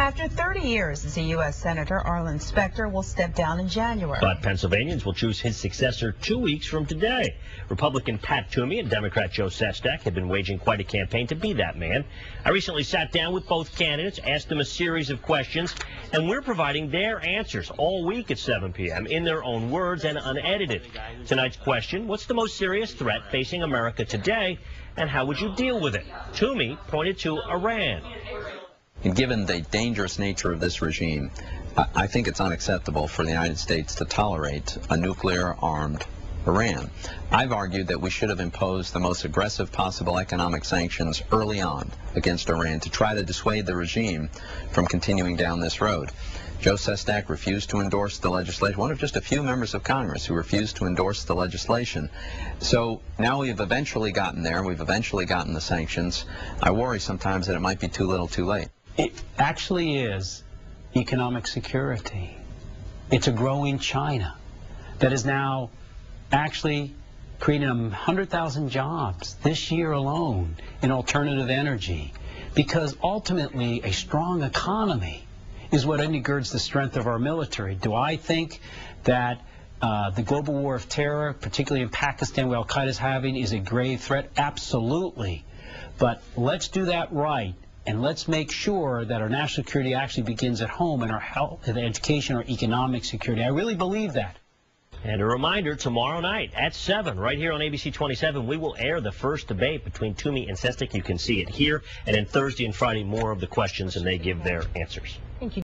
After 30 years as a U.S. Senator, Arlen Specter will step down in January. But Pennsylvanians will choose his successor 2 weeks from today. Republican Pat Toomey and Democrat Joe Sestak have been waging quite a campaign to be that man. I recently sat down with both candidates, asked them a series of questions, and we're providing their answers all week at 7 p.m. in their own words and unedited. Tonight's question, what's the most serious threat facing America today, and how would you deal with it? Toomey pointed to Iran. And given the dangerous nature of this regime, I think it's unacceptable for the United States to tolerate a nuclear-armed Iran. I've argued that we should have imposed the most aggressive possible economic sanctions early on against Iran to try to dissuade the regime from continuing down this road. Joe Sestak refused to endorse the legislation, one of just a few members of Congress who refused to endorse the legislation. So now we've eventually gotten there, we've eventually gotten the sanctions. I worry sometimes that it might be too little too late. It actually is economic security. It's a growing China that is now actually creating 100,000 jobs this year alone in alternative energy, because ultimately a strong economy is what undergirds the strength of our military. Do I think that the global war of terror, particularly in Pakistan, where Al-Qaeda is having, is a grave threat? Absolutely. But let's do that right. And let's make sure that our national security actually begins at home, and our health, and education, our economic security. I really believe that. And a reminder, tomorrow night at 7, right here on ABC 27, we will air the first debate between Toomey and Sestak. You can see it here. And then Thursday and Friday, more of the questions, and they give their answers. Thank you.